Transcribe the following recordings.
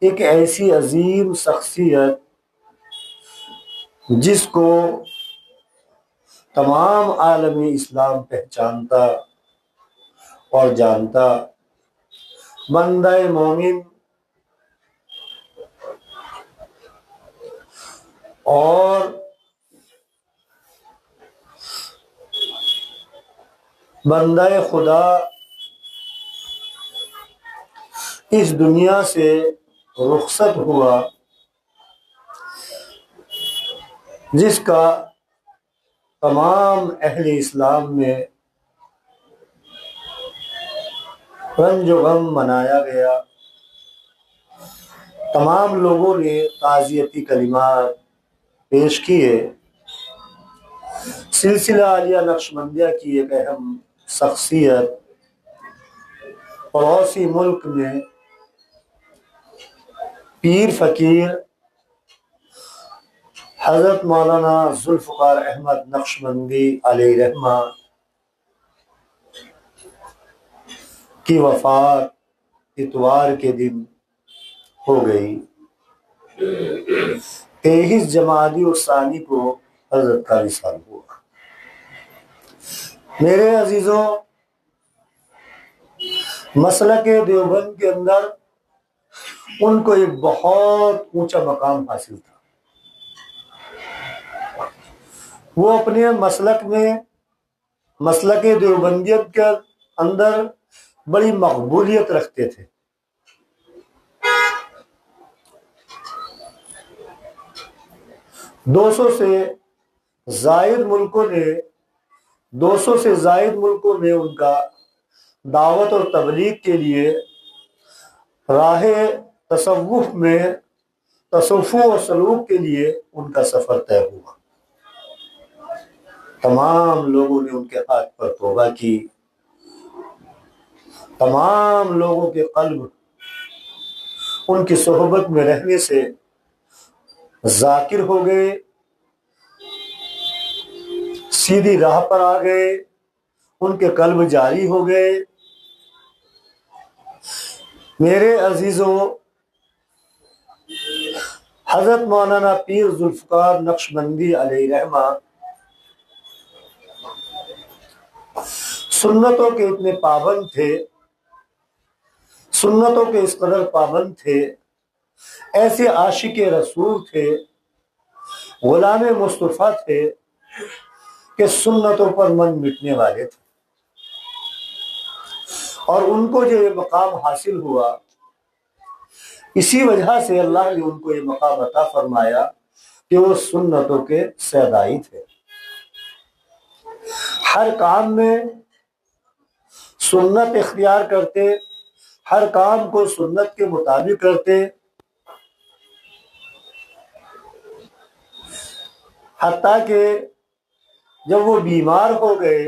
एक ऐसी अजीम शख्सियत जिसको तमाम आलमी इस्लाम पहचानता और जानता, बंदा मोमिन और बंदा खुदा इस दुनिया से रुखसत हुआ, जिसका तमाम अहले इस्लाम में रंज गम मनाया गया। तमाम लोगों ने ताज़ियती कलिमात पेश किए। सिलसिला आलिया नक्शबंदिया की एक अहम शख्सियत पड़ोसी मुल्क में पीर फ़कीर हज़रत मौलाना जुल्फ़िकार अहमद नक्शबंदी अलैहिर्रहमा की वफ़ात इतवार के दिन हो गई। 23 जमादी उस्सानी को हज़रत का विसाल हुआ। मेरे अजीज़ों, मसलक देवबंद के अंदर उनको एक बहुत ऊंचा मकाम हासिल था। वो अपने मसलक में, मसलक देवबंदियत के अंदर बड़ी मकबूलियत रखते थे। दो सौ से जायद मुल्कों ने उनका दावत और तबलीग के लिए राहे तसव्वुफ में तसव्वुफ और सलूक के लिए उनका सफ़र तय हुआ। तमाम लोगों ने उनके हाथ पर तौबा की। तमाम लोगों के कल्ब उनकी सोहबत में रहने से जाकिर हो गए, सीधी राह पर आ गए, उनके कल्ब जारी हो गए। मेरे अजीज़ों, हज़रत मौलाना पीर जुल्फ़िकार नक्शबंदी अलैहिर्रहमा सुन्नतों के इतने पाबंद थे, सुन्नतों के इस कदर पाबंद थे, ऐसे आशिक रसूल थे, गुलाम मुस्तफ़ा थे कि सुन्नतों पर मन मिटने वाले थे। और उनको जो ये मकाम हासिल हुआ, इसी वजह से अल्लाह ने उनको ये मकाम अता फरमाया कि वो सुन्नतों के सदाई थे। हर काम में सुन्नत इख्तियार करते, हर काम को सुन्नत के मुताबिक करते। हत्ता कि जब वो बीमार हो गए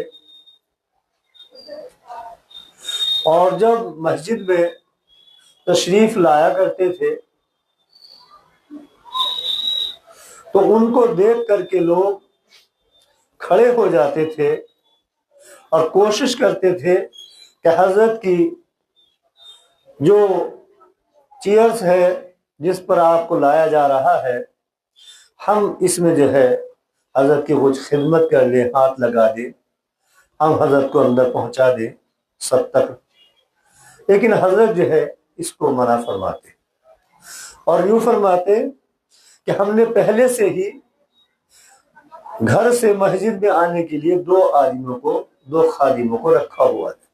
और जब मस्जिद में तशरीफ लाया करते थे तो उनको देख करके लोग खड़े हो जाते थे और कोशिश करते थे कि हजरत की जो चेयर्स है जिस पर आपको लाया जा रहा है, हम इसमें जो है हजरत की कुछ खिदमत कर लें, हाथ लगा दें, हम हजरत को अंदर पहुंचा दें सब तक। लेकिन हजरत जो है इसको मना फरमाते और यूँ फरमाते कि हमने पहले से ही घर से मस्जिद में आने के लिए दो खादिमों को रखा हुआ है।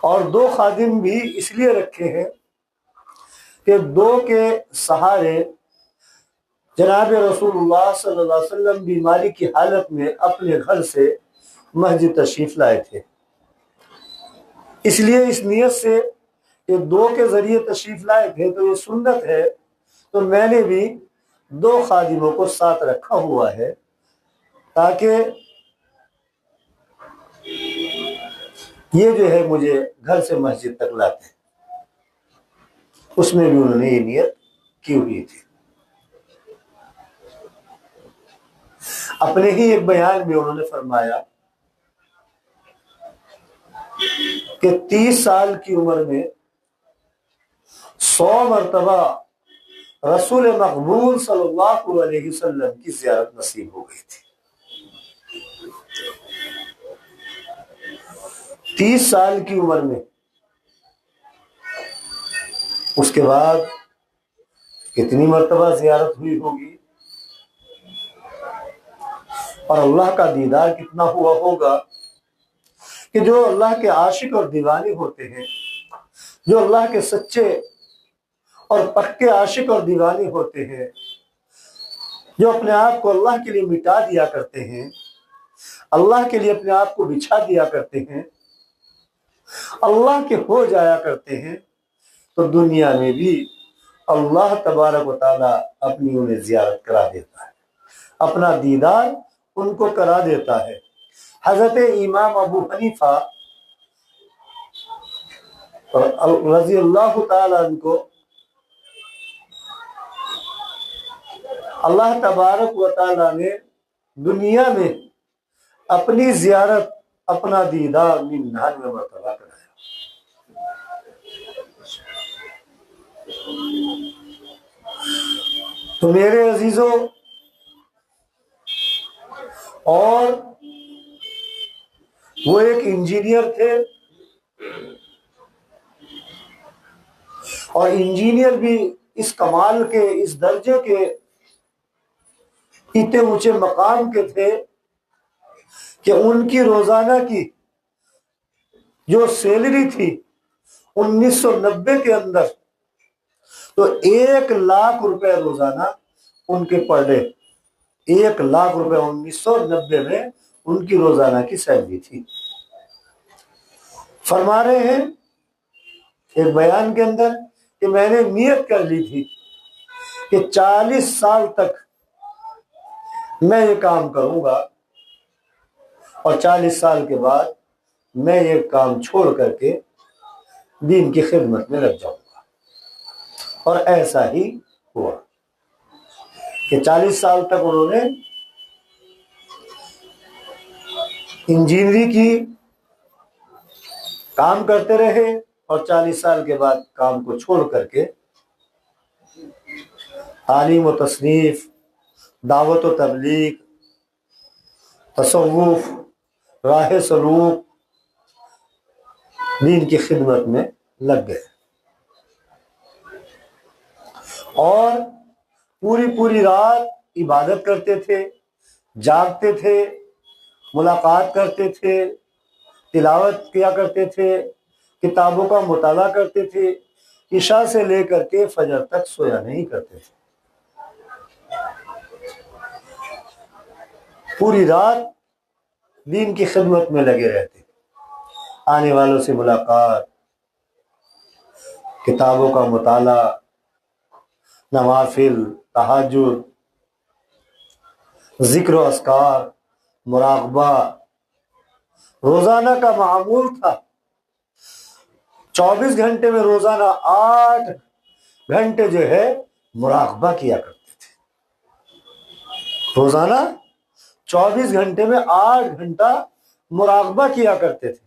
और दो खादिम भी इसलिए रखे हैं कि दो के सहारे जनाब रसूलुल्लाह सल्लल्लाहु अलैहि वसल्लम बीमारी की हालत में अपने घर से मस्जिद तशरीफ लाए थे। इसलिए इस नियत से कि दो के जरिए तशरीफ लाए थे तो ये सुन्नत है, तो मैंने भी दो खादिमों को साथ रखा हुआ है ताकि ये जो है मुझे घर से मस्जिद तक लाते। उसमें भी उन्होंने ये नियत की हुई थी। अपने ही एक बयान में उन्होंने फरमाया कि 30 साल की उम्र में 100 मरतबा रसूल मकबूल सल्लल्लाहु अलैहि वसल्लम की ज़ियारत नसीब हो गई थी। 30 साल की उम्र में। उसके बाद कितनी मरतबा ज़ियारत हुई होगी और अल्लाह का दीदार कितना हुआ होगा कि जो अल्लाह के आशिक और दीवाने होते हैं, जो अल्लाह के सच्चे और पक्के आशिक और दीवाने होते हैं, जो अपने आप को अल्लाह के लिए मिटा दिया करते हैं, अल्लाह के लिए अपने आप को बिछा दिया करते हैं, अल्लाह के हो जाया करते हैं, तो दुनिया में भी अल्लाह तबारक व तआला अपनी उन्हें जियारत करा देता है, अपना दीदार उनको करा देता है। हजरत इमाम अबू हनीफा रज़ी अल्लाह तआला अन्हो, अल्लाह तबारक व तआला ने दुनिया में अपनी जियारत, अपना दीदार 99 मरतबा कराया। तो मेरे अजीजों, और वो एक इंजीनियर थे, और इंजीनियर भी इस कमाल के, इस दर्जे के, इतने ऊंचे मकाम के थे कि उनकी रोजाना की जो सैलरी थी 1990 के अंदर, तो 1 लाख रुपए रोजाना उनके पर डे, 1 लाख रुपए 1990 में उनकी रोजाना की सैलरी थी। फरमा रहे हैं एक बयान के अंदर कि मैंने नियत कर ली थी कि 40 साल तक मैं ये काम करूंगा और 40 साल के बाद मैं ये काम छोड़ करके दीन की खिदमत में लग जाऊंगा। और ऐसा ही हुआ कि 40 साल तक उन्होंने इंजीनियरिंग की, काम करते रहे, और 40 साल के बाद काम को छोड़ करके तालीम व तसनीफ, दावत व तबलीग, तसव्वुफ, राह सलूक, दीन की खिदमत में लग गए और पूरी पूरी रात इबादत करते थे, जागते थे, मुलाकात करते थे, तिलावत किया करते थे, किताबों का मुताला करते थे, इशा से लेकर के फजर तक सोया नहीं करते थे। पूरी रात दीन की खिदमत में लगे रहते, आने वालों से मुलाकात, किताबों का मुताला, नवाफिल, तहज्जुद, जिक्र व अस्कार, मुराक़बा रोजाना का मामूल था। 24 घंटे में रोजाना 8 घंटे जो है मुराक़बा किया करते थे। रोजाना 24 घंटे में 8 घंटा मुराक़बा किया करते थे।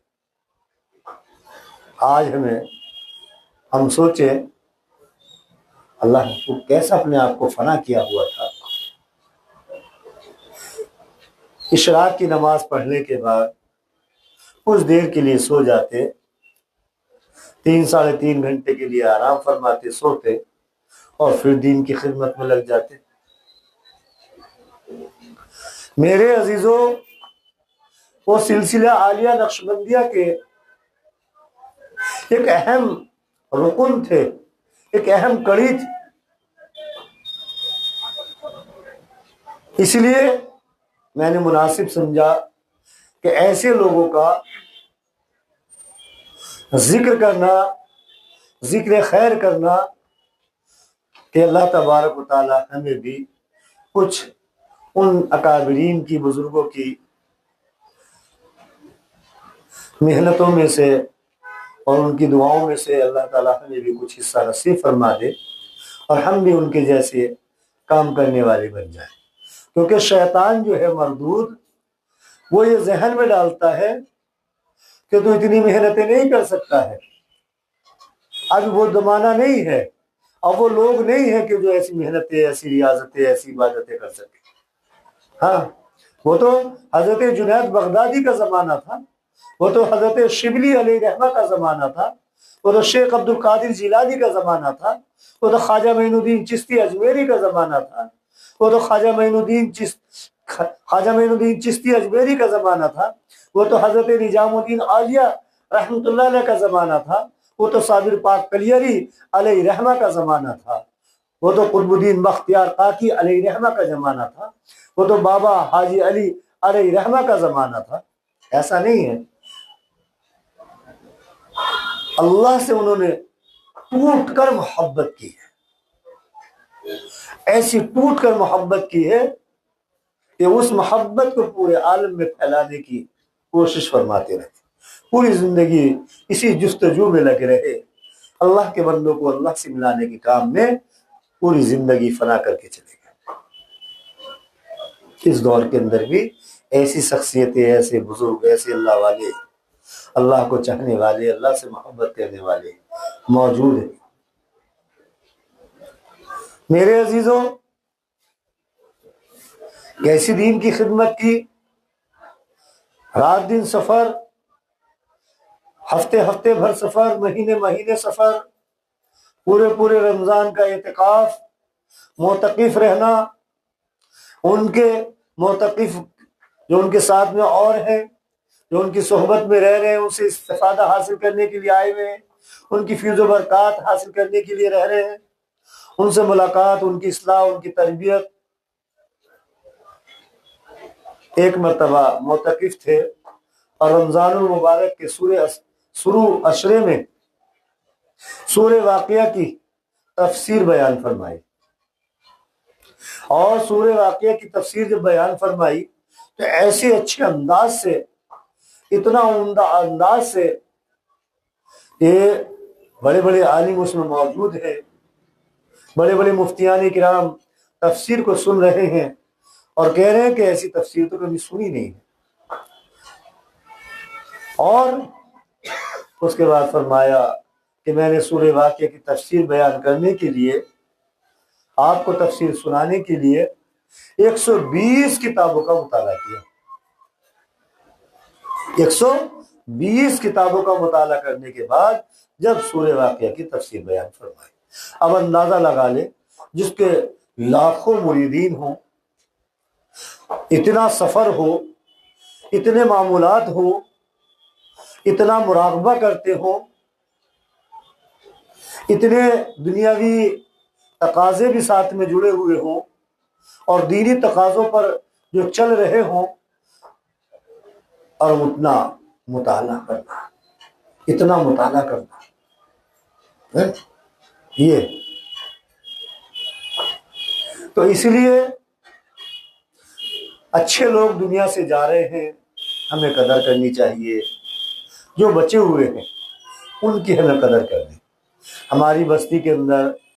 आज हम सोचे अल्लाह को कैसा अपने आप को फना किया हुआ था। इशराक की नमाज पढ़ने के बाद कुछ देर के लिए सो जाते, 3 साढ़े 3 घंटे के लिए आराम फरमाते, सोते, और फिर दीन की खिदमत में लग जाते। मेरे अजीजों, वो सिलसिला आलिया नक्शबंदिया के एक अहम रुकन थे, एक अहम कड़ी थी। इसलिए मैंने मुनासिब समझा कि ऐसे लोगों का जिक्र करना, जिक्र खैर करना, कि अल्लाह तबारक व तआला हमें भी कुछ उन अकाबिरीन की, बुजुर्गों की मेहनतों में से और उनकी दुआओं में से अल्लाह ताला हमें भी कुछ हिस्सा नसीब फरमा दे और हम भी उनके जैसे काम करने वाले बन जाए। क्योंकि शैतान जो है मरदूद, वो ये जहन में डालता है कि तू इतनी मेहनतें नहीं कर सकता है, अभी वो जमाना नहीं है अब वो लोग नहीं है कि जो ऐसी मेहनतें, ऐसी रियाजतें, ऐसी इबादतें कर सके। हाँ, वो तो हजरत जुनैद बगदादी का जमाना था, वो तो हजरत शिबली अलैहिर्रहमा का जमाना था, वो तो शेख अब्दुल कादिर जिलानी का जमाना था, वो तो ख्वाजा मोइनुद्दीन चिश्ती अजमेरी का जमाना था, वो तो ख्वाजा मोइनुद्दीन चिश्ती अजमेरी का जमाना था, वो तो हजरत निजामुद्दीन आलिया रहमतुल्लाह अलैह का जमाना था, वो तो साबिर पाक कलियरी अलैहिर्रहमा का जमाना था, वो तो कुतुबुद्दीन बख्तियार काकी अलैहिर्रहमा का जमाना था, वो तो बाबा हाजी अली अलैहिर्रहमा का जमाना था। ऐसा नहीं है। अल्लाह से उन्होंने टूट कर मोहब्बत की है, ऐसी टूट कर मोहब्बत की है कि उस मोहब्बत को पूरे आलम में फैलाने की कोशिश फरमाते रहे, पूरी जिंदगी इसी जुस्तजू में लगे रहे, अल्लाह के बंदों को अल्लाह से मिलाने के काम में पूरी जिंदगी फना करके चले गए। इस दौर के अंदर भी ऐसी शख्सियतें, ऐसे बुजुर्ग, ऐसे अल्लाह वाले, अल्लाह को चाहने वाले, अल्लाह से मोहब्बत करने वाले मौजूद हैं। मेरे अजीजों, कैसी दीन की खिदमत की, रात दिन सफर, हफ्ते हफ्ते भर सफर, महीने महीने सफर, पूरे पूरे रमजान का एतिकाफ, मोतकिफ रहना, उनके मोतकिफ जो उनके साथ में और हैं, जो उनकी सोहबत में रह रहे हैं, उनसे इस्तिफादा हासिल करने के लिए आए हुए हैं, उनकी फीज़ो बरक़ात हासिल करने के लिए रह रहे हैं, उनसे मुलाकात, उनकी इस्लाह, उनकी तरबियत। एक मरतबा मोतकिफ थे और रमज़ानुल मुबारक के शुरू अशरे में सूरे वाक़िया की तफसीर बयान फरमाई, और सूरे वाक़िया की तफसीर जब बयान फरमाई तो ऐसे अच्छे अंदाज से, इतना उम्दा अंदाज से कि बड़े बड़े आलिम उसमें मौजूद हैं, बड़े बड़े मुफ्तियान किराम तफसीर को सुन रहे हैं और कह रहे हैं कि ऐसी तफसीर तो कभी सुनी नहीं है। और उसके बाद फरमाया कि मैंने सूरे वाक़िया की तफसीर बयान करने के लिए, आपको तफसीर सुनाने के लिए 120 किताबों का मुताला किया। 120 किताबों का मुताला करने के बाद जब सूरे वाक़िया की तफसीर बयान फरमाई, अब अंदाजा लगा ले, जिसके लाखों मुरीदीन हो, इतना सफर हो, इतने मामूलात हो, इतना मुराकबा करते हो, इतने दुनियावी तकाजे भी साथ में जुड़े हुए हों और दीनी तकाज़ों पर जो चल रहे हों, और उतना मुताला करना, इतना मुताला करना है? ये तो इसलिए अच्छे लोग दुनिया से जा रहे हैं, हमें कदर करनी चाहिए। जो बचे हुए हैं उनकी हमें कदर करनी। हमारी बस्ती के अंदर